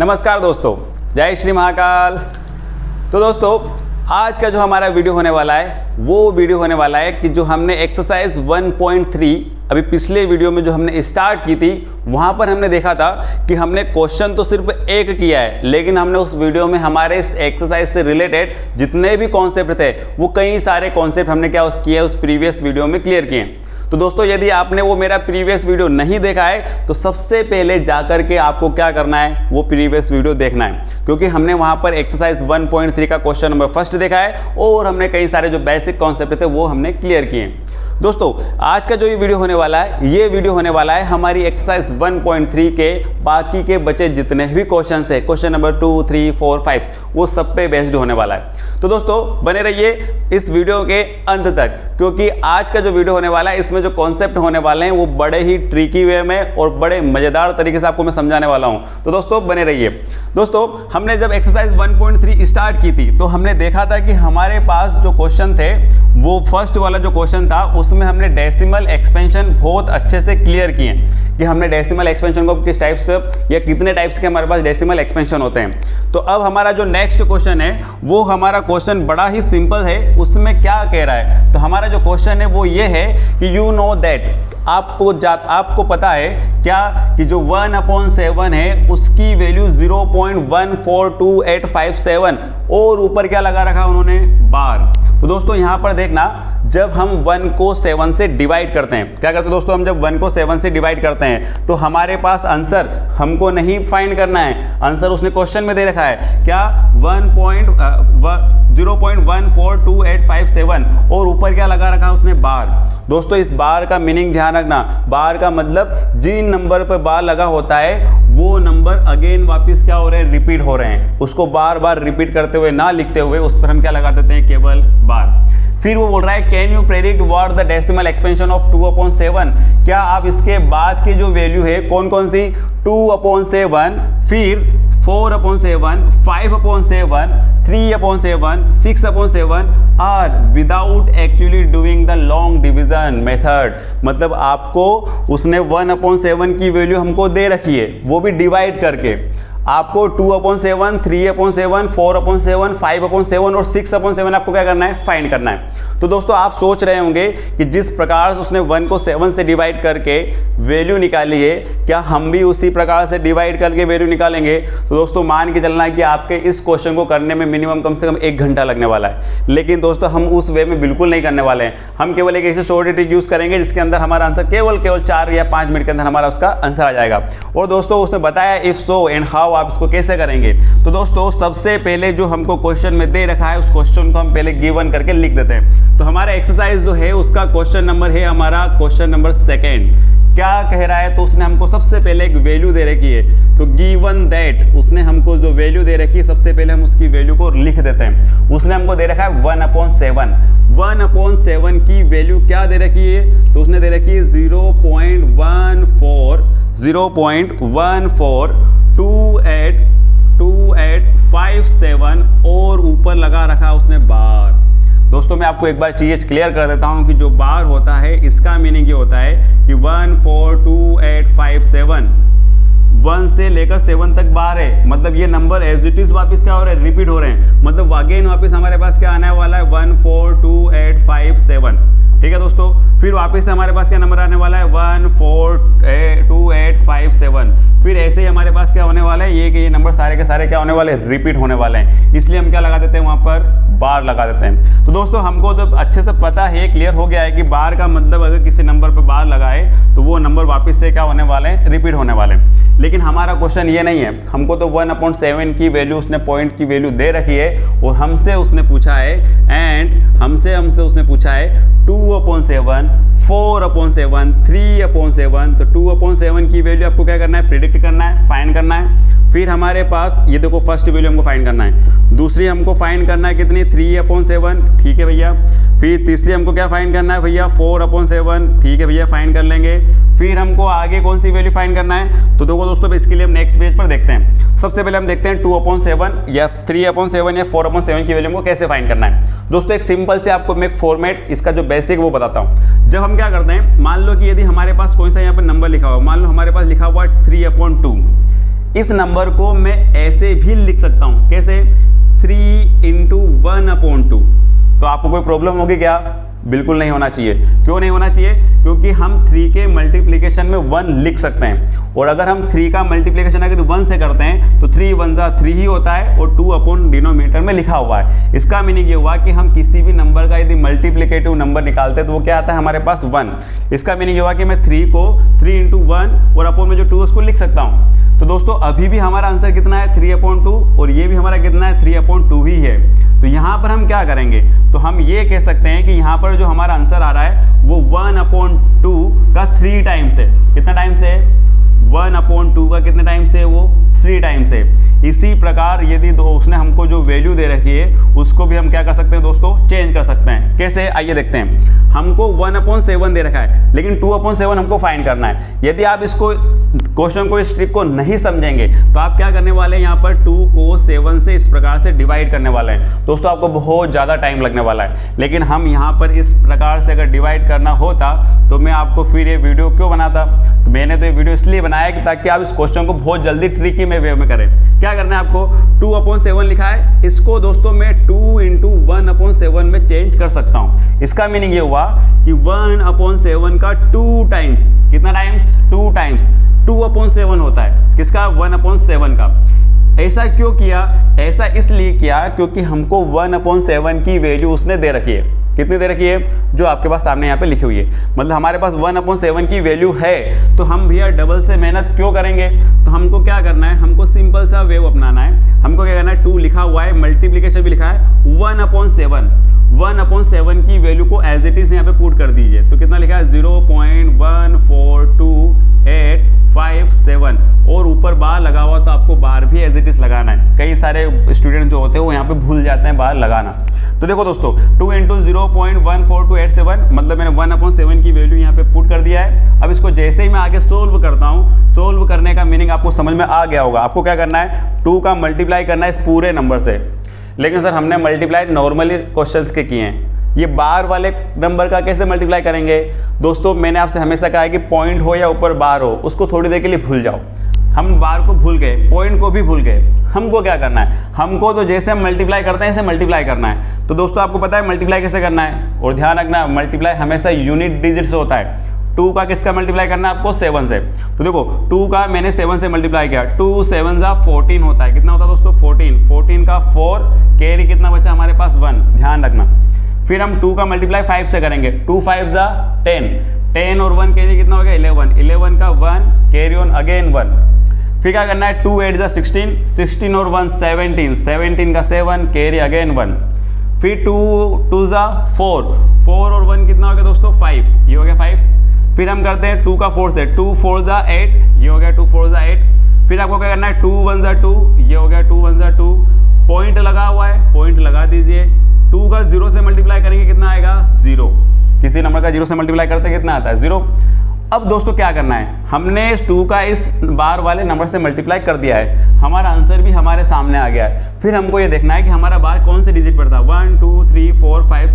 नमस्कार दोस्तों, जय श्री महाकाल। तो दोस्तों आज का जो हमारा वीडियो होने वाला है वो वीडियो होने वाला है कि जो हमने एक्सरसाइज 1.3 अभी पिछले वीडियो में जो हमने स्टार्ट की थी वहाँ पर हमने देखा था कि हमने क्वेश्चन तो सिर्फ एक किया है, लेकिन हमने उस वीडियो में हमारे इस एक्सरसाइज से रिलेटेड जितने भी कॉन्सेप्ट थे वो कई सारे कॉन्सेप्ट हमने क्या किया उस प्रीवियस वीडियो में क्लियर किए। तो दोस्तों यदि आपने वो मेरा प्रीवियस वीडियो नहीं देखा है तो सबसे पहले जाकर के आपको क्या करना है, वो प्रीवियस वीडियो देखना है, क्योंकि हमने वहाँ पर एक्सरसाइज 1.3 का क्वेश्चन नंबर फर्स्ट देखा है और हमने कई सारे जो बेसिक कॉन्सेप्ट थे वो हमने क्लियर किए। दोस्तों आज का जो ये वीडियो होने वाला है, ये वीडियो होने वाला है हमारी एक्सरसाइज 1.3 के बाकी के बचे जितने भी क्वेश्चन है, क्वेश्चन नंबर 2, 3, 4, 5, वो सब पे बेस्ड होने वाला है। तो दोस्तों बने रहिए इस वीडियो के अंत तक, क्योंकि आज का जो वीडियो होने वाला है इसमें जो कॉन्सेप्ट होने वाले हैं वो बड़े ही ट्रिकी वे में और बड़े मजेदार तरीके से आपको मैं समझाने वाला हूं। तो दोस्तों बने रहिए। दोस्तों हमने जब एक्सरसाइज 1.3 स्टार्ट की थी तो हमने देखा था कि हमारे पास जो क्वेश्चन थे वो फर्स्ट वाला जो क्वेश्चन था उसमें हमने डेसिमल एक्सपेंशन बहुत अच्छे से क्लियर किए कि हमने डेसिमल एक्सपेंशन को किस टाइप से या कितने टाइप्स के हमारे पास डेसिमल एक्सपेंशन होते हैं। तो अब हमारा जो नेक्स्ट क्वेश्चन है वो हमारा क्वेश्चन बड़ा ही सिंपल है। उसमें क्या कह रहा है, तो हमारा जो क्वेश्चन है वो ये है कि यू नो दैट, आपको पता है क्या कि जो 1/7 है उसकी वैल्यू 0.142857 और ऊपर क्या लगा रखा उन्होंने, बार। तो दोस्तों यहाँ पर देखना, जब हम 1 को 7 से डिवाइड करते हैं, क्या करते हैं दोस्तों, हम जब 1 को 7 से डिवाइड करते हैं तो हमारे पास आंसर हमको नहीं फाइंड करना है, आंसर उसने क्वेश्चन में दे रखा है क्या 0.142857 और ऊपर क्या लगा रखा उसने, बार। दोस्तों इस बार का मीनिंग ध्यान रखना, बार का मतलब जिन नंबर पर बार लगा होता है वो नंबर अगेन वापस क्या हो रहे हैं, रिपीट हो रहे हैं, उसको बार बार रिपीट करते हुए ना लिखते हुए उस पर हम क्या लगा देते हैं, केवल बार। फिर वो बोल रहा है can you predict what the decimal expansion of 2/7, क्या आप इसके बाद की जो वैल्यू है कौन कौन सी, 2/7, फिर 4/7, 5/7, 3/7, 6/7 are without actually doing the long division method. मतलब आपको उसने 1/7 की वैल्यू हमको दे रखी है, वो भी डिवाइड करके। आपको 2/7, 3/7, 4/7, 5/7 और 6/7 आपको क्या करना है, फाइंड करना है। तो दोस्तों आप सोच रहे होंगे कि जिस प्रकार से उसने 1 को 7 से डिवाइड करके वैल्यू निकाली है, क्या हम भी उसी प्रकार से डिवाइड करके वैल्यू निकालेंगे। तो दोस्तों मान के चलना है कि आपके इस क्वेश्चन को करने में मिनिमम कम से कम 1 घंटा लगने वाला है, लेकिन दोस्तों हम उस वे में बिल्कुल नहीं करने वाले हैं। हम केवल एक ऐसे शॉर्ट ट्रिक यूज करेंगे जिसके अंदर हमारा आंसर केवल 4 या 5 मिनट के अंदर हमारा उसका आंसर आ जाएगा। और दोस्तों उसने बताया इफ सो एंड हाउ आप इसको कैसे करेंगे। तो दोस्तों सबसे पहले जो हमको क्वेश्चन में दे रखा है उस क्वेश्चन को हम पहले गिवन करके लिख देते हैं। तो हमारा एक्सरसाइज जो है उसका क्वेश्चन नंबर है हमारा क्वेश्चन नंबर 2। क्या कह रहा है, तो उसने हमको सबसे पहले एक वैल्यू दे रखी है, तो गिवन दैट उसने हमको जो वैल्यू दे रखी है सबसे पहले हम उसकी वैल्यू को लिख देते हैं। उसने हमको दे रखा है 1/7, 1/7 की वैल्यू क्या दे रखी है, तो उसने दे रखी है 0.142857 और ऊपर लगा रखा उसने बार। दोस्तों मैं आपको एक बार चीज़ क्लियर कर देता हूं कि जो बार होता है इसका मीनिंग ये होता है कि 1428571 1 से लेकर 7 तक बार है, मतलब ये नंबर एज इट इज वापस क्या हो रहा है, रिपीट हो रहे हैं, मतलब अगेन वापस हमारे पास क्या आने वाला है 1428557। ठीक है दोस्तों, फिर वापस से हमारे पास क्या नंबर आने वाला है 1428557। फिर ऐसे ही हमारे पास क्या होने वाला है, ये कि ये नंबर सारे के सारे क्या होने वाले, रिपीट होने वाले हैं, इसलिए हम क्या लगा देते हैं वहाँ पर, बार लगा देते हैं। तो दोस्तों हमको तो अच्छे से पता है, क्लियर हो गया है कि बार का मतलब अगर किसी नंबर पर बार लगाए तो वो नंबर वापस से क्या होने वाले हैं, रिपीट होने वाले हैं। लेकिन हमारा क्वेश्चन ये नहीं है, हमको तो 1/7 की वैल्यू उसने पॉइंट की वैल्यू दे रखी है और हमसे उसने पूछा है हमसे उसने पूछा है 2/7, 4/7, 3/7। तो 2/7 की वैल्यू आपको क्या करना है, प्रिडिक्ट करना है, फाइंड करना है। फिर हमारे पास ये देखो फर्स्ट वैल्यू हमको फाइंड करना है, दूसरी हमको फाइंड करना है कितनी, 3/7, ठीक है भैया। फिर तीसरी हमको क्या फाइंड करना है भैया, 4/7, ठीक है भैया, फाइंड कर लेंगे। फिर हमको आगे कौन सी वैल्यू फाइंड करना है, तो देखो दोस्तों इसके लिए हम नेक्स्ट पेज पर देखते हैं। सबसे पहले हम देखते हैं 2/7 या 3/7 या 4/7 की वैल्यू हमको कैसे फाइंड करना है। दोस्तों एक सिंपल से आपको मैं फॉर्मेट इसका जो बेसिक वो बताता हूँ। जब हम क्या करते हैं, मान लो कि यदि हमारे पास कौन सा यहाँ पर नंबर लिखा हुआ, मान लो हमारे पास लिखा हुआ 3/2, इस नंबर को मैं ऐसे भी लिख सकता हूं, कैसे? 3 × 1/2। तो आपको कोई प्रॉब्लम होगी क्या? बिल्कुल नहीं होना चाहिए। क्यों नहीं होना चाहिए? क्योंकि हम 3 के मल्टीप्लिकेशन में 1 लिख सकते हैं, और अगर हम 3 का मल्टीप्लिकेशन अगर 1 से करते हैं तो 3 1 जा 3 ही होता है, और 2 अपॉन डिनोमिनेटर में लिखा हुआ है। इसका मीनिंग ये हुआ कि हम किसी भी नंबर का यदि मल्टीप्लिकेटिव नंबर निकालते हैं तो वो क्या आता है हमारे पास? 1। इसका मीनिंग ये हुआ कि मैं 3 को 3 × 1 और अपॉन में जो 2 उसको लिख सकता हूँ। तो दोस्तों अभी भी हमारा आंसर कितना है? 3/2, और ये भी हमारा कितना है? 3/2 ही है। तो यहाँ पर हम क्या करेंगे? तो हम ये कह सकते हैं कि यहाँ पर जो हमारा आंसर आ रहा है वो 1/2 का 3 टाइम्स है। कितना टाइम्स है? 1/2 का कितने टाइम्स है? वो 3 टाइम्स है। इसी प्रकार यदि उसने हमको जो वैल्यू दे रखी है उसको भी हम क्या कर सकते हैं दोस्तों? चेंज कर सकते हैं। कैसे? आइए देखते हैं। हमको 1/7 दे रखा है, लेकिन 2/7 हमको फाइंड करना है। यदि आप इसको क्वेश्चन को, इस ट्रिक को नहीं समझेंगे तो आप क्या करने वाले हैं? यहाँ पर 2 को 7 से इस प्रकार से डिवाइड करने वाले हैं। दोस्तों आपको बहुत ज़्यादा टाइम लगने वाला है, लेकिन हम यहाँ पर इस प्रकार से अगर डिवाइड करना होता तो मैं आपको फिर ये वीडियो क्यों बनाता? तो मैंने तो ये वीडियो इसलिए बनाया कि ताकि आप इस क्वेश्चन को बहुत जल्दी ट्रिकी में वे में करें। क्या करना है आपको? 2/7 लिखा है, इसको दोस्तों मैं 2 × 1/7 में चेंज कर सकता हूँ। इसका मीनिंग ये हुआ कि 1/7 का 2 टाइम्स, कितना टाइम्स? 2 टाइम्स 2/7 होता है। किसका? 1/7 का। ऐसा क्यों किया? ऐसा इसलिए किया क्योंकि हमको 1/7 की वैल्यू उसने दे रखी है। कितनी दे रखी है? जो आपके पास सामने यहाँ पे लिखी हुई है। मतलब हमारे पास 1/7 की वैल्यू है, तो हम भैया डबल से मेहनत क्यों करेंगे? तो हमको क्या करना है? हमको सिंपल सा वेव अपनाना है। हमको क्या करना है? 2 लिखा हुआ है, मल्टीप्लिकेशन भी लिखा है, 1/7 की वैल्यू को एज इट इज यहाँ पे पुट कर दीजिए। तो कितना लिखा है? 0.14285 और ऊपर बार लगा हुआ, तो आपको बार भी एज इट इज लगाना है। कई सारे स्टूडेंट जो होते हैं वो यहाँ पे भूल जाते हैं बार लगाना। तो देखो दोस्तों 2 × 0.14287, मतलब मैंने 1/7 की वैल्यू यहाँ पे पुट कर दिया है। अब इसको जैसे ही मैं आगे सोल्व करता हूँ, सोल्व करने का मीनिंग आपको समझ में आ गया होगा। आपको क्या करना है? 2 का मल्टीप्लाई करना है इस पूरे नंबर से। लेकिन सर हमने मल्टीप्लाई नॉर्मली क्वेश्चंस के किए हैं, ये बार वाले नंबर का कैसे मल्टीप्लाई करेंगे? दोस्तों मैंने आपसे हमेशा कहा है कि पॉइंट हो या ऊपर बार हो, उसको थोड़ी देर के लिए भूल जाओ। हम बार को भूल गए, पॉइंट को भी भूल गए। हमको क्या करना है? हमको तो जैसे हम मल्टीप्लाई करते हैं ऐसे मल्टीप्लाई करना है। तो दोस्तों आपको पता है मल्टीप्लाई कैसे करना है? और ध्यान रखना, मल्टीप्लाई हमेशा यूनिट डिजिट से होता है। 2 का किसका मल्टीप्लाई करना है आपको? 7 से। तो देखो 2 का मैंने 7 से मल्टीप्लाई किया, 2 7 जा 14 होता है। कितना होता है दोस्तों? 14 का 4, कैरी कितना बचा हमारे पास? 1। ध्यान रखना। फिर हम 2 का मल्टीप्लाई 5 से करेंगे, 2 5 जा 10 और 1 कैरी कितना हो गया? 11 का 1, कैरी ऑन अगेन 1। फिर क्या करना है? 2 8 जा 16 और 1 17 का 7, कैरी अगेन 1। फिर 2 जा 4 और 1 कितना हो गया दोस्तों? 5, ये हो गया 5। फिर हम करते हैं 2 का 4 से, 2 4 जा 8, ये हो गया 2 4 जा 8। फिर आपको क्या करना है? 2 1 जा 2, ये हो गया 2 1 जा 2। पॉइंट लगा हुआ है, पॉइंट लगा दीजिए। 2 का 0 से मल्टीप्लाई करेंगे, कितना आएगा? 0। किसी नंबर का 0 से मल्टीप्लाई करते कितना आता है? 0। अब दोस्तों क्या करना है? हमने 2 का इस बार वाले नंबर से मल्टीप्लाई कर दिया है, हमारा आंसर भी हमारे सामने आ गया है। फिर हमको ये देखना है कि हमारा बार कौन से डिजिट पर था। 1 2 3 4 5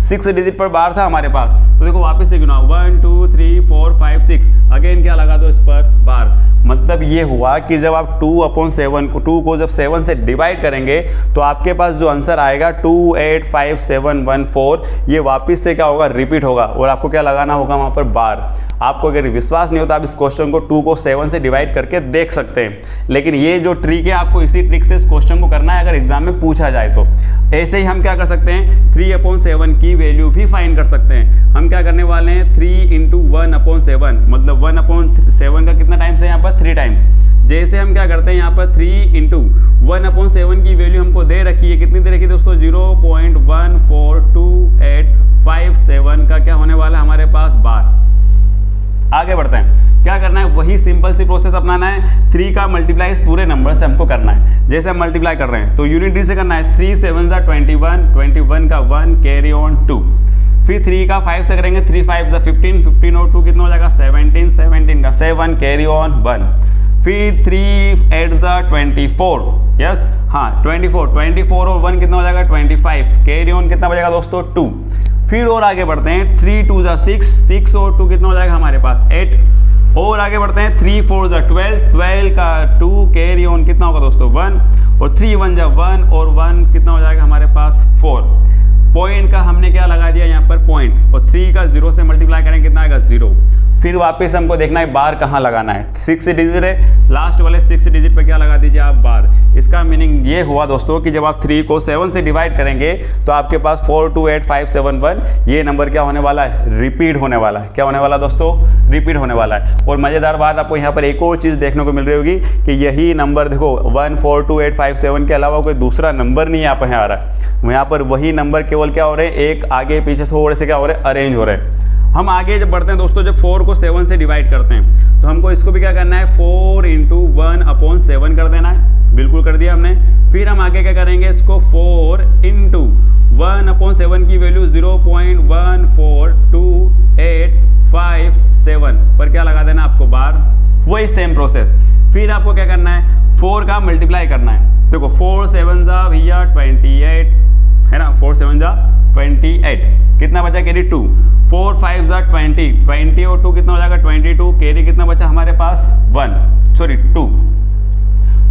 6 डिजिट पर बार था हमारे पास। तो देखो वापस से गिनाओ, 1 2 3 4 5 6, अगेन क्या लगा दो इस पर? बार। मतलब ये हुआ कि जब आप 2/7 को 2 को जब 7 से डिवाइड करेंगे तो आपके पास जो आंसर आएगा 2857114, ये वापस से क्या होगा? रिपीट होगा, और आपको क्या लगाना होगा वहाँ पर? बार। आपको अगर विश्वास नहीं होता आप इस क्वेश्चन को 2 को 7 से डिवाइड करके देख सकते हैं, लेकिन ये जो ट्रिक है आपको इसी ट्रिक से इस क्वेश्चन को करना है अगर एग्जाम में पूछा जाए तो। ऐसे ही हम क्या कर सकते हैं? 3/7 की वैल्यू भी फाइंड कर सकते हैं। हम क्या करने वाले हैं? 3 × 1/7, मतलब 1/7 का कितना टाइम्स है यहाँ पर? 3 टाइम्स। जैसे हम क्या करते हैं यहाँ पर 3 × 1/7 की वैल्यू हमको दे रखी है, कितनी दे रखी है दोस्तों? 0.14287 का क्या होने वाला है हमारे पास? बार। आगे बढ़ते हैं। क्या करना है? वही सिंपल सी प्रोसेस अपनाना है। 3 का मल्टीप्लाई इस पूरे नंबर से हमको करना है। जैसे हम मल्टीप्लाई कर रहे हैं तो यूनिट डी से करना है। 3 7 जा 21 का 1, कैरी ऑन 2। फिर 3 का 5 से करेंगे, 3 5 जा 15 और 2 कितना हो जाएगा? 17 का 7, कैरी ऑन 1। फिर 3 8 जा 24, यस हाँ 24 और 1 कितना हो जाएगा? 25, कैरी ऑन कितना बचेगा दोस्तों? 2। फिर और आगे बढ़ते हैं, 3 2 जा 6 और 2 कितना हो जाएगा हमारे पास? 8। और आगे बढ़ते हैं, 3 4 जा 12, 12 का 2 कैरी ऑन कितना होगा दोस्तों 1, और 3 1 जा 1, और 1 कितना हो जाएगा हमारे पास 4। पॉइंट का हमने क्या लगा दिया यहाँ पर पॉइंट, और 3 का 0 से मल्टीप्लाई करेंगे कितना आएगा 0। फिर वापस हमको देखना है बार कहाँ लगाना है, 6 डिजिट है, लास्ट वाले 6 डिजिट पे क्या लगा दीजिए आप बार। इसका मीनिंग ये हुआ दोस्तों कि जब आप 3 को 7 से डिवाइड करेंगे तो आपके पास 428,571 ये नंबर क्या होने वाला है, रिपीट होने वाला है। क्या होने वाला दोस्तों, रिपीट होने वाला है। और मज़ेदार बात आपको यहाँ पर एक और चीज़ देखने को मिल रही होगी कि यही नंबर देखो 142857 के अलावा कोई दूसरा नंबर नहीं यहाँ पर आ रहा है। यहाँ पर वही नंबर केवल क्या हो रहे हैं, एक आगे पीछे थोड़े से क्या हो रहे हैं, अरेंज हो रहे हैं। हम आगे जब बढ़ते हैं दोस्तों, जब 4 को 7 से डिवाइड करते हैं तो हमको इसको भी क्या करना है, 4 × 1/7 कर देना है। बिल्कुल कर दिया हमने। फिर हम आगे क्या करेंगे, इसको 4 × 1/7 की वैल्यू 0.14287 पर क्या लगा देना आपको बार। वही सेम प्रोसेस। फिर आपको क्या करना है, 4 का मल्टीप्लाई करना है। देखो 4 7 जा भैया 28 है ना, 4 7 जा 28, कितना बचा कैरी 2, 4 5 जा 20, 20 और 2 कितना हो जाएगा 22, कैरी कितना बचा हमारे पास 2,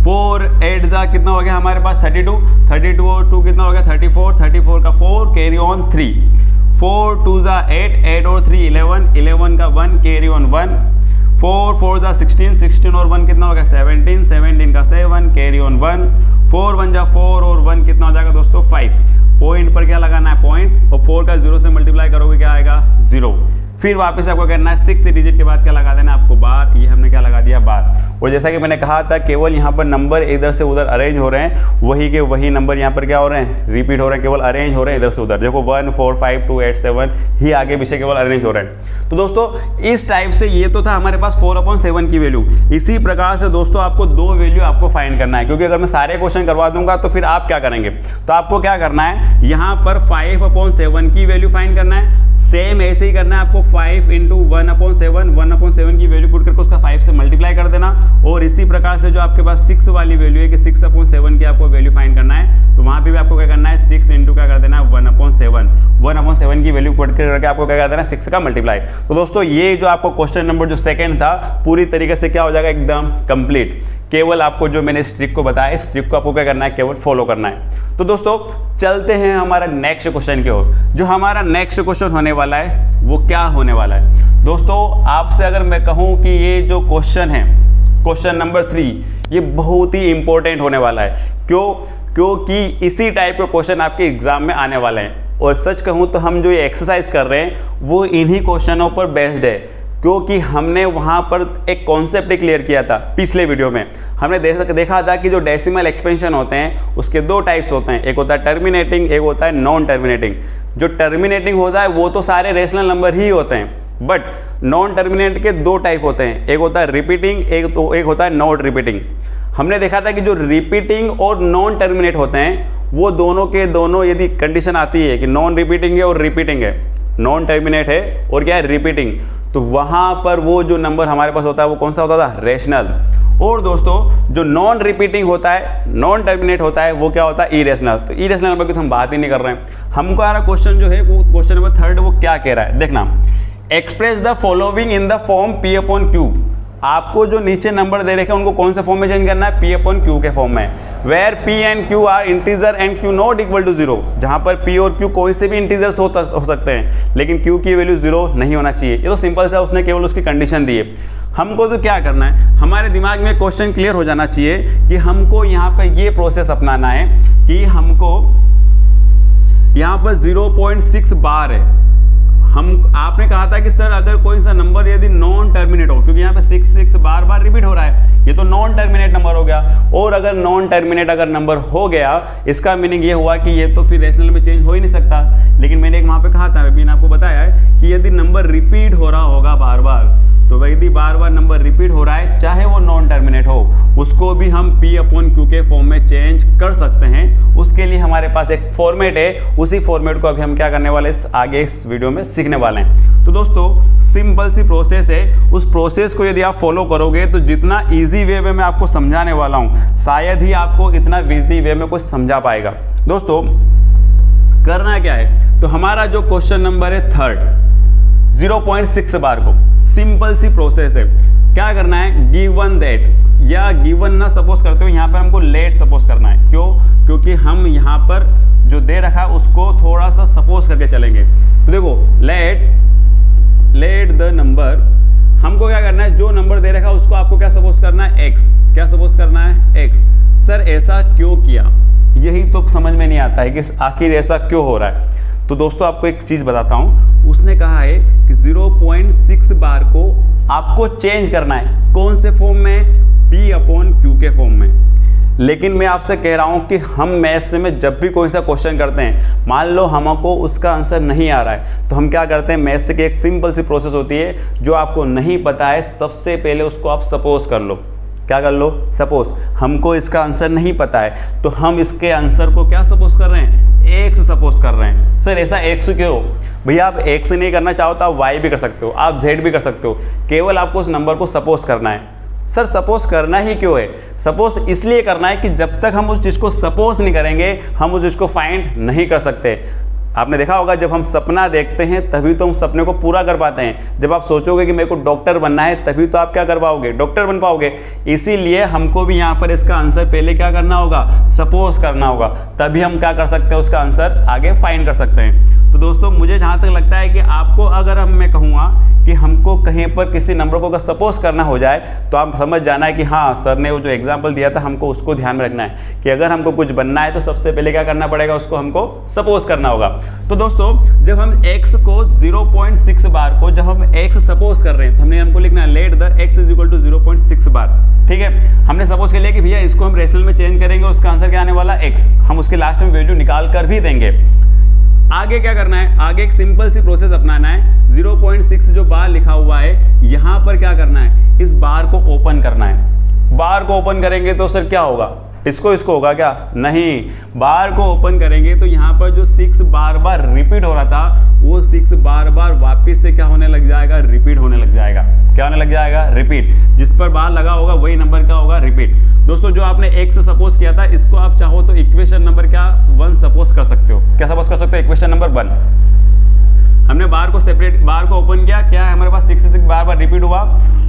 4 8 जा कितना हो गया हमारे पास 32, 32 और 2 कितना हो गया 34, 34 का 4 कैरी ऑन 3, 4 2 जा 8, 8 और 3 11, 11 का 1 कैरी ऑन 1, 4 4 जा 16, 16 और 1 कितना हो गया 17, 17 का 7 कैरी ऑन 1, 4 1 जा 4 और 1 कितना हो जाएगा दोस्तों 5। पॉइंट पर क्या लगाना है पॉइंट, और 4 का 0 से मल्टीप्लाई करोगे क्या आएगा 0। फिर वापस आपको करना है 6 डिजिट के बाद क्या लगा देना है आपको बार। ये हमने क्या लगा दिया बार। और जैसा कि मैंने कहा था केवल यहाँ पर नंबर इधर से उधर अरेंज हो रहे हैं, वही के वही नंबर यहाँ पर क्या हो रहे हैं, रिपीट हो रहे हैं, केवल अरेंज हो रहे हैं इधर से उधर। देखो 1 4 5 2 8 7 ही आगे पीछे केवल अरेंज हो रहे हैं। तो दोस्तों इस टाइप से ये तो था हमारे पास 4/7 की वैल्यू। इसी प्रकार से दोस्तों आपको 2 वैल्यू आपको फाइंड करना है, क्योंकि अगर मैं सारे क्वेश्चन करवा दूंगा तो फिर आप क्या करेंगे, तो आपको क्या करना है, यहाँ पर 5/7 की वैल्यू फाइंड करना है। सेम ऐसे ही करना है आपको, 5 × 1/7 की वैल्यू पुट करके उसका 5 से मल्टीप्लाई कर देना। और इसी प्रकार से जो आपके पास 6 वाली वैल्यू है कि 6/7 की आपको वैल्यू फाइंड करना है, तो वहाँ पे भी आपको क्या करना है 6 × क्या कर देना है 1/7 की वैल्यू पुट करके आपको क्या कर देना है 6 का मल्टीप्लाई। तो दोस्तों ये जो आपको क्वेश्चन नंबर जो सेकंड था पूरी तरीके से क्या हो जाएगा एकदम कंप्लीट। केवल आपको जो मैंने इस ट्रिक को बताया, इस ट्रिक को आपको क्या करना है, केवल फॉलो करना है। तो दोस्तों चलते हैं हमारा नेक्स्ट क्वेश्चन की ओर। जो हमारा नेक्स्ट क्वेश्चन होने वाला है वो क्या होने वाला है दोस्तों, आपसे अगर मैं कहूँ कि ये जो क्वेश्चन है, क्वेश्चन नंबर 3, ये बहुत ही इंपॉर्टेंट होने वाला है। क्योंकि इसी टाइप के क्वेश्चन आपके एग्जाम में आने वाले हैं। और सच कहूँ तो हम जो ये एक्सरसाइज कर रहे हैं वो इन्हीं क्वेश्चनों पर बेस्ड है, क्योंकि हमने वहाँ पर एक कॉन्सेप्ट क्लियर किया था पिछले वीडियो में। हमने देखा था कि जो डेसिमल एक्सपेंशन होते हैं उसके 2 टाइप्स होते हैं, एक होता है टर्मिनेटिंग, एक होता है नॉन टर्मिनेटिंग। जो टर्मिनेटिंग होता है वो तो सारे रेशनल नंबर ही होते हैं, बट नॉन टर्मिनेट के 2 टाइप होते हैं, एक होता है रिपीटिंग, एक होता है नॉट रिपीटिंग। हमने देखा था कि जो रिपीटिंग और नॉन टर्मिनेट होते हैं वो दोनों के दोनों यदि कंडीशन आती है कि नॉन रिपीटिंग है और रिपीटिंग है, नॉन टर्मिनेट है और क्या है रिपीटिंग, तो वहाँ पर वो जो नंबर हमारे पास होता है वो कौन सा होता था, रेशनल। और दोस्तों जो नॉन रिपीटिंग होता है, नॉन टर्मिनेट होता है, वो क्या होता है इरेशनल। तो इरेशनल नंबर की तो हम बात ही नहीं कर रहे हैं। हमको आ रहा क्वेश्चन जो है वो क्वेश्चन नंबर 3 वो क्या कह रहा है, देखना, express the following in the form P/Q। आपको जो नीचे नंबर दे रखे हैं उनको कौन से फॉर्म में चेंज करना है, P/Q के फॉर्म में, where P and Q are integer and Q not equal to 0। जहाँ पर P और Q कोई से भी इंटीजर्स हो सकते हैं, लेकिन Q की वैल्यू 0 नहीं होना चाहिए। ये तो सिंपल सा उसने केवल उसकी कंडीशन दी है। हमको तो क्या करना है, हमारे दिमाग में क्वेश्चन क्लियर हो जाना चाहिए कि हमको यहाँ पर ये प्रोसेस अपनाना है कि हमको यहाँ पर 0.6 बार है। आपने कहा था कि सर अगर कोई सा नंबर यदि नॉन टर्मिनेट हो, क्योंकि यहाँ पे 6 बार बार रिपीट हो रहा है, ये तो नॉन टर्मिनेट नंबर हो गया। और अगर नॉन टर्मिनेट अगर नंबर हो गया, इसका मीनिंग ये हुआ कि ये तो फिर रेशनल में चेंज हो ही नहीं सकता। लेकिन मैंने एक वहाँ पे कहा था, मैंने आपको बताया है कि यदि नंबर रिपीट हो रहा होगा बार बार, तो यदि बार बार नंबर रिपीट हो रहा है चाहे वो नॉन टर्मिनेट हो, उसको भी हम P/Q के फॉर्म में चेंज कर सकते हैं। उसके लिए हमारे पास एक फॉर्मेट है, उसी फॉर्मेट को अभी हम क्या करने वाले आगे इस वीडियो में सीखने वाले हैं। तो दोस्तों सिंपल सी प्रोसेस है, उस प्रोसेस को यदि आप फॉलो करोगे तो जितना ईजी वे में मैं आपको समझाने वाला हूँ शायद ही आपको इतना ईजी वे में कुछ समझा पाएगा। दोस्तों करना क्या है, तो हमारा जो क्वेश्चन नंबर है 3, 0.6 बार को, सिंपल सी प्रोसेस है। क्या करना है, गिवन दैट, या गिवन ना सपोज करते हो, यहाँ पर हमको लेट सपोज करना है। क्यों? क्योंकि हम यहाँ पर जो दे रखा है उसको थोड़ा सा सपोज करके चलेंगे। तो देखो लेट द नंबर, हमको क्या करना है, जो नंबर दे रखा है उसको आपको क्या सपोज करना है, x। क्या सपोज करना है, x। सर ऐसा क्यों किया, यही तो समझ में नहीं आता है कि आखिर ऐसा क्यों हो रहा है। तो दोस्तों आपको एक चीज़ बताता हूँ, उसने कहा है कि 0.6 बार को आपको चेंज करना है, कौन से फॉर्म में, P/Q के फॉर्म में। लेकिन मैं आपसे कह रहा हूँ कि हम मैथ्स में जब भी कोई सा क्वेश्चन करते हैं, मान लो हमको उसका आंसर नहीं आ रहा है, तो हम क्या करते हैं, मैथ्स की एक सिंपल सी प्रोसेस होती है, जो आपको नहीं पता है सबसे पहले उसको आप सपोज कर लो। क्या कर लो, सपोज। हमको इसका आंसर नहीं पता है तो हम इसके आंसर को क्या सपोज कर रहे हैं, x सपोज कर रहे हैं। सर ऐसा x क्यों? भैया आप x नहीं करना चाहो तो आप y भी कर सकते हो, आप z भी कर सकते हो, केवल आपको उस नंबर को सपोज करना है। सर सपोज करना ही क्यों है? सपोज इसलिए करना है कि जब तक हम उस चीज़ को सपोज नहीं करेंगे हम उस चीज़ को फाइंड नहीं कर सकते। आपने देखा होगा जब हम सपना देखते हैं तभी तो हम सपने को पूरा कर पाते हैं। जब आप सोचोगे कि मेरे को डॉक्टर बनना है तभी तो आप क्या कर पाओगे, डॉक्टर बन पाओगे। इसीलिए हमको भी यहाँ पर इसका आंसर पहले क्या करना होगा, सपोज करना होगा, तभी हम क्या कर सकते हैं, उसका आंसर आगे फाइंड कर सकते हैं। तो दोस्तों मुझे जहाँ तक लगता है कि आपको अगर मैं कहूँगा कि हमको कहीं पर किसी नंबर को अगर सपोज करना हो जाए तो आप समझ जाना है कि हाँ सर ने वो जो एग्जाम्पल दिया था हमको उसको ध्यान में रखना है कि अगर हमको कुछ बनना है तो सबसे पहले क्या करना पड़ेगा, उसको हमको सपोज करना होगा। तो दोस्तों जब हम x को 0.6 बार को जब हम x सपोज कर रहे हैं तो हमको लिखना है let the x is equal to 0.6 bar. ठीक है, हमने सपोज कर लिया कि भैया इसको हम रेशनल में चेंज करेंगे, उसका आंसर क्या आने वाला x, हम उसके लास्ट में वैल्यू निकाल कर भी देंगे। आगे क्या करना है, आगे एक सिंपल सी प्रोसेस अपनाना है। 0.6 जो बार लिखा हुआ है यहाँ पर क्या करना है, इस बार को ओपन करना है। बार को ओपन करेंगे तो सर क्या होगा, इसको होगा क्या, नहीं, बार को ओपन करेंगे तो यहाँ पर जो 6 बार बार रिपीट हो रहा था वो 6 बार बार वापस से क्या होने लग जाएगा, रिपीट होने लग जाएगा। क्या होने लग जाएगा, रिपीट। जिस पर बार लगा होगा वही नंबर क्या होगा, रिपीट। दोस्तों जो आपने x सपोज किया था इसको आप चाहो तो इक्वेशन नंबर क्या 1 सपोज कर सकते हो। क्या सपोज कर सकते हो, इक्वेशन नंबर 1। हमने बार को सेपरेट, बार को ओपन किया, क्या है हमारे पास 6 से 6 बार बार रिपीट हुआ।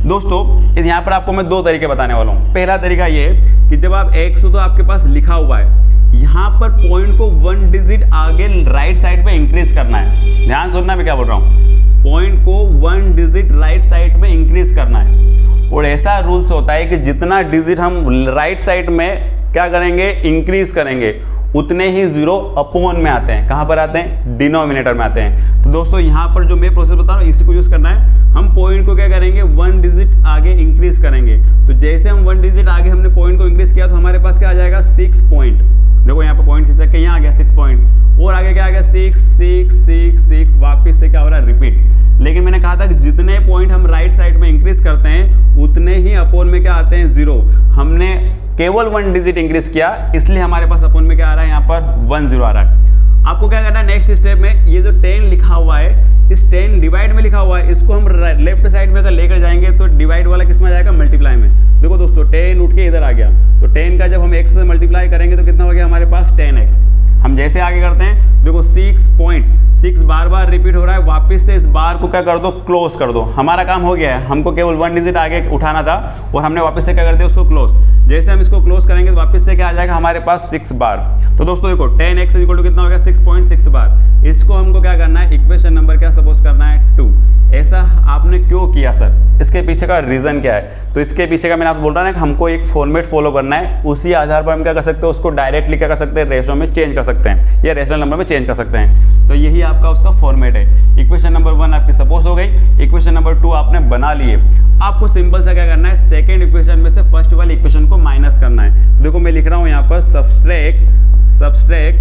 दोस्तों यहाँ पर आपको मैं 2 तरीके बताने वाला हूँ। पहला तरीका ये कि जब आप x तो आपके पास लिखा हुआ है, यहाँ पर पॉइंट को 1 डिजिट आगे राइट साइड पे इंक्रीज करना है। ध्यान सुनना मैं क्या बोल रहा हूँ, पॉइंट को 1 डिजिट राइट साइड में इंक्रीज करना है। और ऐसा रूल्स होता है कि जितना डिजिट हम राइट साइड में क्या करेंगे, इंक्रीज करेंगे, उतने ही 0 अपॉन में आते हैं। कहाँ पर आते हैं, डिनोमिनेटर में आते हैं। तो दोस्तों यहाँ पर जो मैं प्रोसेस बता रहा हूँ इसी को यूज करना है। हम पॉइंट को क्या करेंगे, 1 डिजिट आगे इंक्रीज करेंगे। तो जैसे हम 1 डिजिट आगे हमने पॉइंट को इंक्रीज किया तो हमारे पास क्या आ जाएगा, 6 पॉइंट। देखो यहाँ पर पॉइंट खिसक के यहाँ आ गया 6 पॉइंट, और आगे क्या आ गया 6 6 6 6, वापिस से क्या हो रहा है, रिपीट। लेकिन मैंने कहा था कि जितने पॉइंट हम राइट साइड में इंक्रीज करते हैं उतने ही अपॉन में क्या आते हैं, 0। हमने केवल 1 डिजिट इंक्रीज किया इसलिए हमारे पास अपॉन में क्या आ रहा है, यहाँ पर 1 0 आ रहा है। आपको क्या करना है, नेक्स्ट स्टेप में ये जो 10 लिखा हुआ है, इस 10 डिवाइड में लिखा हुआ है, इसको हम लेफ्ट साइड में अगर लेकर जाएंगे तो डिवाइड वाला किस में आ जाएगा, मल्टीप्लाई में। देखो दोस्तों 10 उठ के इधर आ गया, तो 10 का जब हम x से मल्टीप्लाई करेंगे तो कितना हो गया हमारे पास, 10x। हम जैसे आगे करते हैं, देखो 6 बार बार रिपीट हो रहा है, वापस से इस बार को क्या कर दो, क्लोज कर दो। हमारा काम हो गया है, हमको केवल 1 डिजिट आगे उठाना था और हमने वापस से क्या कर दिया, उसको क्लोज। जैसे हम इसको क्लोज करेंगे तो वापस से क्या आ जाएगा हमारे पास, 6 बार। तो दोस्तों देखो 10x इक्वल टू कितना हो गया, 6.6 बार। इसको हमको क्या करना है, इक्वेशन नंबर क्या सपोज करना है, 2। ऐसा आपने क्यों किया सर, इसके पीछे का रीज़न क्या है? तो इसके पीछे का मैंने आपको बोल रहा है कि हमको एक फॉर्मेट फॉलो करना है, उसी आधार पर हम क्या कर सकते हैं, उसको डायरेक्टली क्या कर सकते हैं, रेशो में चेंज कर सकते हैं या रेशनल नंबर में चेंज कर सकते हैं। तो यही आपका उसका फॉर्मेट है। इक्वेशन नंबर 1 आपकी सपोज हो गई, इक्वेशन नंबर 2 आपने बना लिए। आपको सिंपल सा क्या करना है, सेकेंड इक्वेशन में से फर्स्ट वाली इक्वेशन को माइनस करना है। तो देखो मैं लिख रहा हूँ यहाँ पर subtract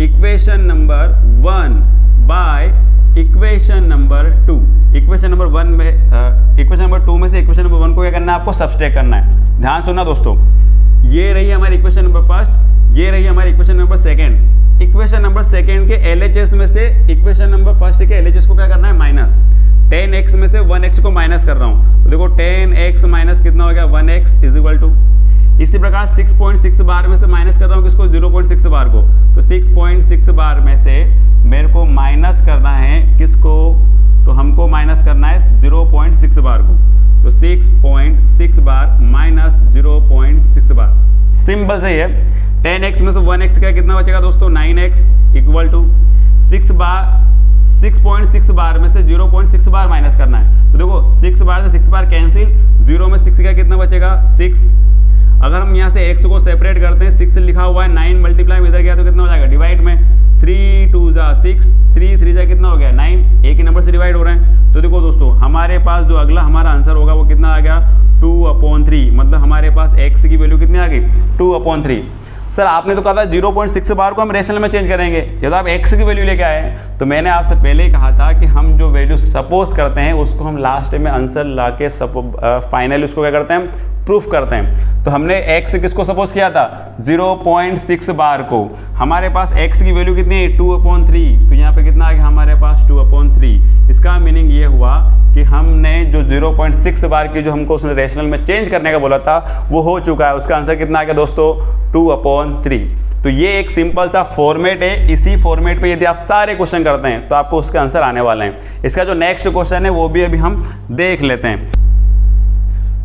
equation number 1 by equation number 2। Equation number 1 में इक्वेशन नंबर 2 में से इक्वेशन नंबर 1 को क्या करना है, आपको सब्सट्रैक्ट करना है। ध्यान सुनना दोस्तों, ये रही हमारी इक्वेशन नंबर फर्स्ट, ये रही हमारी equation number second. Equation number second के LHS में से इक्वेशन नंबर फर्स्ट के LHS को क्या करना है, माइनस। 10x में से 1x को माइनस कर रहा हूँ, तो देखो 10x माइनस कितना हो गया, 1x इज इक्वल टू। इसी प्रकार 6.6 बार में से माइनस कर रहा हूँ किसको, 0.6 बार को। तो 6.6 बार में से मेरे को माइनस करना है किसको, तो हमको माइनस करना है 0.6 बार को। तो 6.6 बार माइनस 0.6 बार। सिंपल से है। 10x में से 1x का कितना बचेगा दोस्तों 9x इक्वल टू 6.6 बार में से 0.6 बार माइनस करना है। तो देखो 6 बार से 6 बार कैंसिल, 0 में 6 का कितना बचेगा 6। अगर हम यहाँ से x को सेपरेट करते हैं, 6 लिखा हुआ है, 9 मल्टीप्लाई में इधर गया तो कितना हो जाएगा डिवाइड में 3 2 जा 6, 3 3 जा कितना हो गया 9, एक ही नंबर से डिवाइड हो रहे हैं। तो देखो दोस्तों हमारे पास जो अगला हमारा आंसर होगा वो कितना आ गया 2/3, मतलब हमारे पास x की वैल्यू कितनी आ गई 2/3। सर आपने तो कहा था 0.6 बार को हम रेशनल में चेंज करेंगे, जब आप x की वैल्यू लेके आए तो मैंने आपसे पहले ही कहा था कि हम जो वैल्यू सपोज करते हैं उसको हम लास्ट में आंसर ला के फाइनली उसको क्या करते हैं प्रूफ करते हैं। तो हमने x किसको सपोज किया था 0.6 बार को, हमारे पास x की वैल्यू कितनी है 2/3, तो यहाँ पे कितना आ गया हमारे पास 2/3। इसका मीनिंग ये हुआ कि हमने जो 0.6 बार की जो हमको उसने रेशनल में चेंज करने का बोला था वो हो चुका है। उसका आंसर कितना आ गया दोस्तों 2/3। तो ये एक सिंपल सा फॉर्मेट है, इसी फॉर्मेट पे यदि आप सारे क्वेश्चन करते हैं तो आपको उसके आंसर आने वाले हैं। इसका जो नेक्स्ट क्वेश्चन है वो भी अभी हम देख लेते हैं।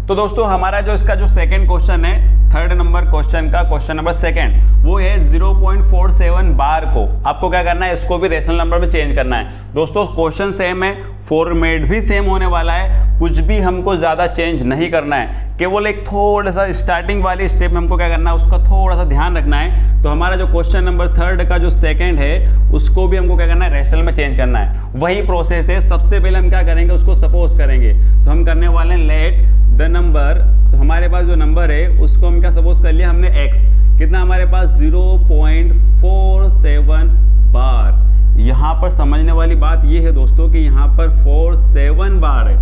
तो दोस्तों हमारा जो इसका जो सेकंड क्वेश्चन है, थर्ड नंबर क्वेश्चन का क्वेश्चन नंबर सेकंड, वो है 0.47 बार को आपको क्या करना है, इसको भी रेशनल नंबर में चेंज करना है। दोस्तों क्वेश्चन सेम है, फॉर्मेट भी सेम होने वाला है, कुछ भी हमको ज़्यादा चेंज नहीं करना है, केवल एक थोड़ा सा स्टार्टिंग वाली स्टेप में हमको क्या करना है उसका थोड़ा सा ध्यान रखना है। तो हमारा जो क्वेश्चन नंबर थर्ड का जो सेकंड है उसको भी हमको क्या करना है रेशनल में चेंज करना है। वही प्रोसेस है, सबसे पहले हम क्या करेंगे उसको सपोज करेंगे। तो हम करने वाले हैं लेट द नंबर, तो हमारे पास जो नंबर है उसको हम क्या सपोज कर लिया हमने x, कितना हमारे पास 0.47 बार। यहाँ पर समझने वाली बात ये है दोस्तों कि यहाँ पर 47 बार है,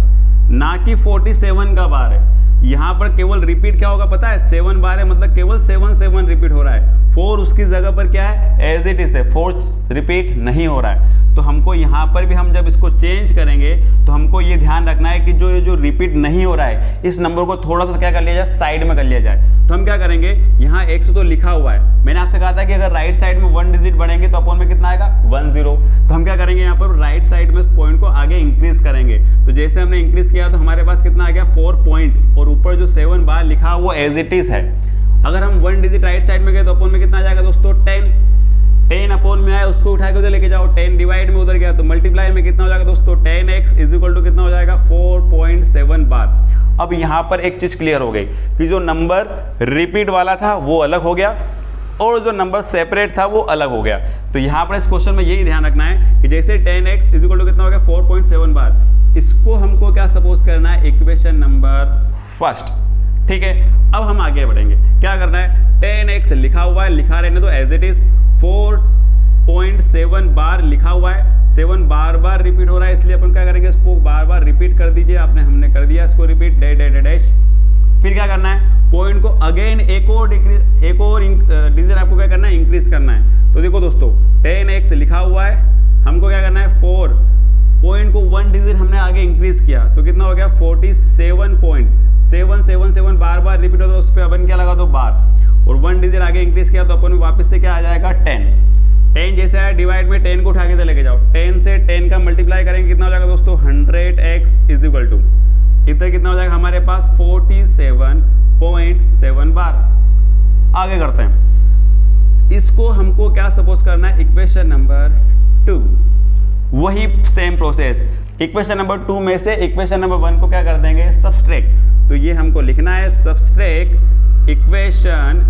ना कि 47 का बार है। यहाँ पर केवल रिपीट क्या होगा पता है 7 बार है, मतलब केवल 7 रिपीट हो रहा है। 4 उसकी जगह पर क्या है एज इट इज है, 4 रिपीट नहीं हो रहा है। तो हमको यहाँ पर भी हम जब इसको चेंज करेंगे तो हमको ये ध्यान रखना है कि जो रिपीट नहीं हो रहा है इस नंबर को थोड़ा सा क्या कर लिया जाए साइड में कर लिया जाए। तो हम क्या करेंगे, यहाँ x तो लिखा हुआ है, मैंने आपसे कहा था कि अगर राइट साइड में 1 डिजिट बढ़ेंगे तो अपॉन में कितना आएगा 10। तो हम क्या करेंगे यहाँ पर राइट साइड में इस पॉइंट को आगे इंक्रीज करेंगे। तो जैसे हमने इंक्रीज किया तो हमारे पास कितना आ गया 4 पॉइंट, और ऊपर जो 7 बार लिखा वो एज इट इज है। अगर हम 1 डिजिट राइट साइड में गए तो अपॉन में कितना आ जाएगा दोस्तों 10 अपॉन में आया उसको उठा के उधर लेके जाओ, 10 डिवाइड में उधर गया तो मल्टीप्लाई में कितना हो जाएगा दोस्तों 10x इज इक्वल टू कितना हो जाएगा 4.7 बार। अब यहाँ पर एक चीज क्लियर हो गई कि जो नंबर रिपीट वाला था वो अलग हो गया और जो नंबर सेपरेट था वो अलग हो गया। तो यहाँ पर इस क्वेश्चन में यही ध्यान रखना है कि जैसे 10x इज इक्वल टू कितना हो गया 4.7 बार, इसको हमको क्या सपोज करना है इक्वेशन नंबर फर्स्ट। ठीक है, अब हम आगे बढ़ेंगे। क्या करना है 10x लिखा हुआ है, लिखा रहने तो एज इट इज, 4.7 बार लिखा हुआ है, 7 बार बार रिपीट हो रहा है, इसलिए अपन क्या करेंगे इसको बार बार रिपीट कर दीजिए। हमने कर दिया इसको रिपीट डैश। फिर क्या करना है पॉइंट को अगेन एक और डिजिट आपको क्या करना है इंक्रीज करना है। तो देखो दोस्तों 10x लिखा हुआ है, हमको क्या करना है 4 पॉइंट को 1 डिजिट हमने आगे इंक्रीज किया तो कितना हो गया 47.777 बार बार रिपीट होता है, उस पर अपन क्या लगा दो बार, और 1 डिजिट आगे इंक्रीज किया तो अपन वापस से क्या आ जाएगा 10 जैसे आया डिवाइड में 10 को उठा के इधर लेके जाओ, 10 से 10 का मल्टीप्लाई करेंगे कितना हो जाएगा दोस्तों 100x इज इक्वल टू इधर कितना हो जाएगा हमारे पास 47.7 बार। आगे करते हैं, इसको हमको क्या सपोज करना है इक्वेशन नंबर 2। वही सेम प्रोसेस, इक्वेशन नंबर 2 में से इक्वेशन नंबर 1 को क्या कर देंगे सब्सट्रैक्ट। तो ये हमको लिखना है subtract equation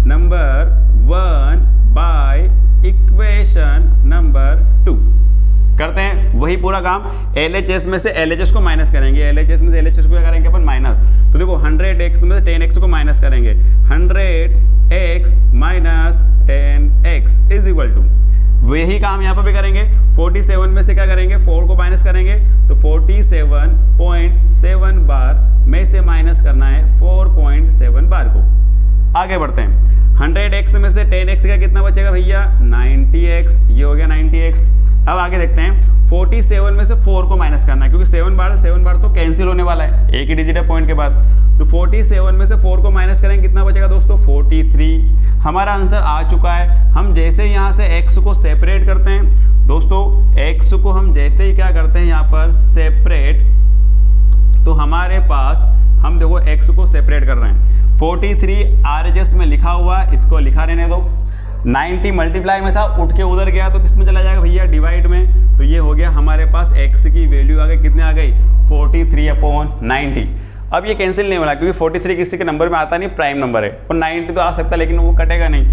number 1 by equation number 2। करते हैं वही पूरा काम, LHS में से LHS को माइनस करेंगे, LHS में से LHS को क्या करेंगे अपन माइनस। तो देखो 100x में से 10x को माइनस करेंगे, 100x minus 10x is equal to, वही काम यहाँ पर भी करेंगे। 47 में से क्या करेंगे 4 को माइनस करेंगे तो 47.7 बार में से माइनस करना है 4.7 बार को। आगे बढ़ते हैं, 100x में से 10x का कितना बचेगा भैया 90x, ये हो गया 90x। अब आगे देखते हैं 47 में से 4 को माइनस करना है, क्योंकि 7 बार तो कैंसिल होने वाला है, एक ही डिजिट है पॉइंट के बाद। तो 47 में से 4 को माइनस करेंगे कितना बचेगा दोस्तों 43। हमारा आंसर आ चुका है। हम जैसे यहाँ से x को सेपरेट करते हैं दोस्तों, x को हम जैसे ही क्या करते हैं यहाँ पर सेपरेट तो हमारे पास हम देखो x को सेपरेट कर रहे हैं। 43 RHS में लिखा हुआ, इसको लिखा रहने दो। 90 मल्टीप्लाई में था, उठ के उधर गया तो किस में चला जाएगा भैया, डिवाइड में। तो ये हो गया हमारे पास x की वैल्यू आ गई, कितने आ गई, 43/90। अब ये कैंसिल नहीं हो रहा क्योंकि 43 किसी के नंबर में आता नहीं, प्राइम नंबर है, और 90 तो आ सकता है लेकिन वो कटेगा नहीं।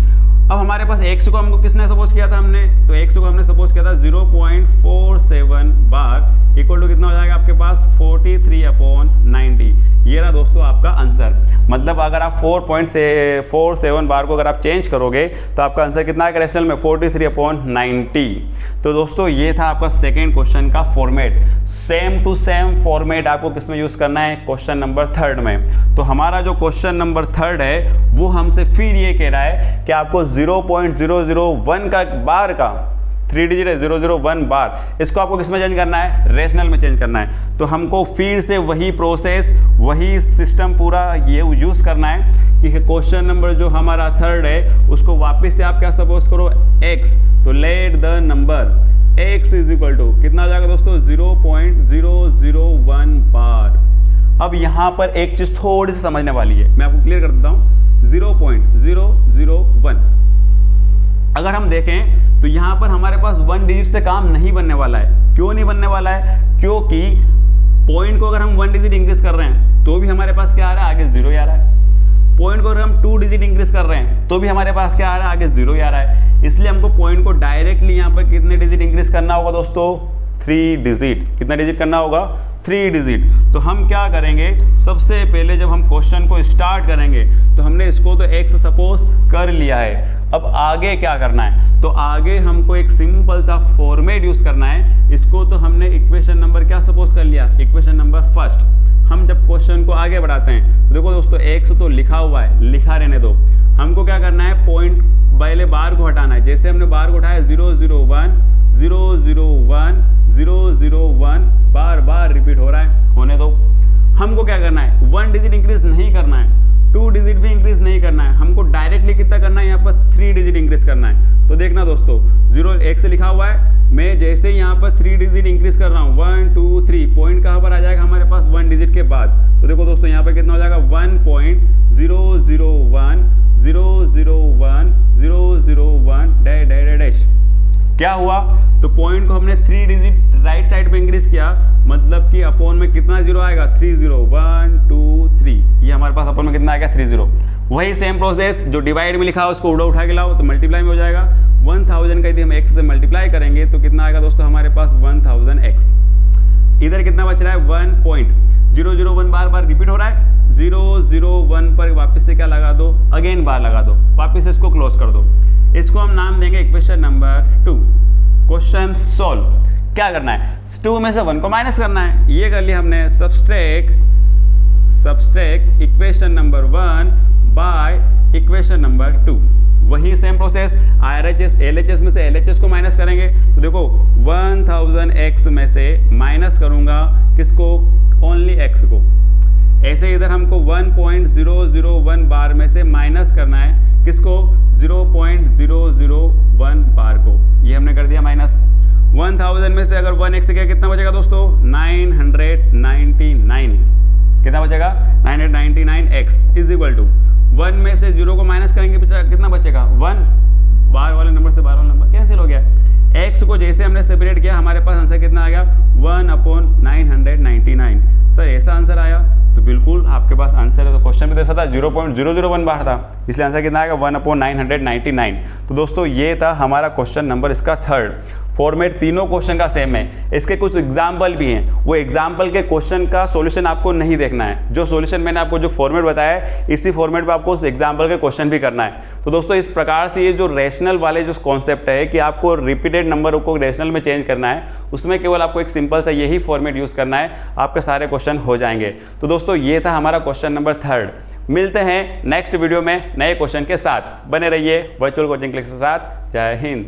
अब हमारे पास x को हमको किसने सपोज किया था, हमने तो x को हमने सपोज किया था 0.47 बार इक्वल टू कितना हो जाएगा आपके पास 43/90। ये रहा दोस्तों आपका आंसर। मतलब अगर आप 4.47 बार को अगर आप चेंज करोगे तो आपका आंसर कितना आएगा रेशनल में, 43/90। तो दोस्तों ये था आपका सेकेंड क्वेश्चन का format. Same to same format आपको किस में यूज करना है, क्वेश्चन नंबर 3 में। तो हमारा जो क्वेश्चन नंबर 3 है वो हमसे फिर ये कह रहा है कि आपको 0.001 का बार का 3 डिजिट है 001 बार, इसको आपको किस में चेंज करना है, रेशनल में चेंज करना है। तो हमको फिर से वही प्रोसेस, वही सिस्टम पूरा ये यूज़ करना है कि क्वेश्चन नंबर जो हमारा 3 है उसको वापस से आप क्या सपोज करो, x। तो let the number x is equal to कितना हो जाएगा दोस्तों, 0.001 बार। अब यहाँ पर एक चीज़ थोड़ी सी समझने वाली है, मैं आपको क्लियर कर देता हूँ। 0.001 अगर हम देखें तो यहाँ पर हमारे पास 1 डिजिट से काम नहीं बनने वाला है। क्यों नहीं बनने वाला है, क्योंकि पॉइंट को अगर हम 1 डिजिट इंक्रीज कर रहे हैं तो भी हमारे पास क्या आ रहा है, आगे 0 आ रहा है। पॉइंट को अगर हम 2 डिजिट इंक्रीज कर रहे हैं तो भी हमारे पास क्या आ रहा है, आगे 0 आ रहा है। इसलिए हमको पॉइंट को डायरेक्टली यहाँ पर कितने डिजिट इंक्रीज करना होगा दोस्तों, 3 डिजिट। कितना डिजिट करना होगा, 3 डिजिट। तो हम क्या करेंगे, सबसे पहले जब हम क्वेश्चन को स्टार्ट करेंगे तो हमने इसको तो x सपोज कर लिया है। अब आगे क्या करना है, तो आगे हमको एक सिंपल सा फॉर्मेट यूज करना है। इसको तो हमने इक्वेशन नंबर क्या सपोज कर लिया, इक्वेशन नंबर 1। हम जब क्वेश्चन को आगे बढ़ाते हैं तो देखो दोस्तों x तो लिखा हुआ है, लिखा रहने दो। हमको क्या करना है, पॉइंट पहले बार को हटाना है। जैसे हमने बार को उठाया 001 001 001 बार बार रिपीट हो रहा है, होने दो। हमको क्या करना है, 1 डिजिट इंक्रीज नहीं करना है, 2 डिजिट भी इंक्रीज नहीं करना है, हमको डायरेक्टली कितना करना है, यहाँ पर 3 डिजिट इंक्रीज करना है। तो देखना दोस्तों 0 से लिखा हुआ है, मैं जैसे ही यहाँ पर 3 डिजिट इंक्रीज कर रहा हूँ 1 2 3, पॉइंट कहाँ पर आ जाएगा हमारे पास 1 डिजिट के बाद। तो देखो दोस्तों यहाँ पर कितना हो जाएगा 1.001 001 001 डैश। क्या हुआ, तो पॉइंट को हमने 3 डिजिट राइट साइड पे इंक्रीज किया, मतलब कि अपॉन में कितना 0 आएगा, 30 1 2 3। ये हमारे पास अपॉन में कितना आएगा, 30। वही सेम प्रोसेस जो डिवाइड में लिखा है उसको उठा के लाओ तो मल्टीप्लाई में हो जाएगा। 1000 का यदि हम x से मल्टीप्लाई करेंगे तो कितना आएगा दोस्तों हमारे पास 1000x। इधर कितना बच रहा है, 1.001 बार बार रिपीट हो रहा है। 001 पर वापस से क्या लगा दो, अगेन बार लगा दो, वापस से इसको क्लोज कर दो। इसको हम नाम देंगे इक्वेशन नंबर 2। Question solve. क्या करना है, 2 में से 1 को माइनस करना है। ये कर लिया हमने, subtract equation number 1 by equation number 2। वही सेम प्रोसेस, RHS LHS में से LHS को माइनस करेंगे। तो देखो 1000x में से माइनस करूंगा किसको, ओनली x को। ऐसे इधर हमको 1.001 बार में से माइनस करना है किसको, 0.001 बार को। ये हमने कर दिया माइनस। 1000 में से अगर 1x गया कितना बचेगा दोस्तों, 999। कितना बचेगा, 999x इज इक्वल टू 1 में से 0 को माइनस करेंगे कितना बचेगा, 1। बार वाले नंबर से बार वाला नंबर कैंसिल हो गया। x को जैसे हमने सेपरेट किया हमारे पास आंसर कितना आ गया, 1/999। सर ऐसा आंसर आया, तो बिल्कुल आपके पास आंसर है। तो क्वेश्चन भी देखा था 0.001 बार था, इसलिए आंसर कितना आएगा, 1/999। तो दोस्तों ये था हमारा क्वेश्चन नंबर इसका 3। फॉर्मेट तीनों क्वेश्चन का सेम है। इसके कुछ एग्जाम्पल भी हैं, वो एग्जाम्पल के क्वेश्चन का सॉल्यूशन आपको नहीं देखना है। जो सॉल्यूशन मैंने आपको जो फॉर्मेट बताया है, इसी फॉर्मेट पे आपको उस एग्जाम्पल के क्वेश्चन भी करना है। तो दोस्तों इस प्रकार से ये जो रेशनल वाले जो कॉन्सेप्ट है कि आपको रिपीटेड नंबर को रेशनल में चेंज करना है, उसमें केवल आपको एक सिंपल सा यही फॉर्मेट यूज़ करना है, आपके सारे क्वेश्चन हो जाएंगे। तो दोस्तों ये था हमारा क्वेश्चन नंबर 3। मिलते हैं नेक्स्ट वीडियो में नए क्वेश्चन के साथ। बने रहिए वर्चुअल कोचिंग क्लास के साथ। जय हिंद।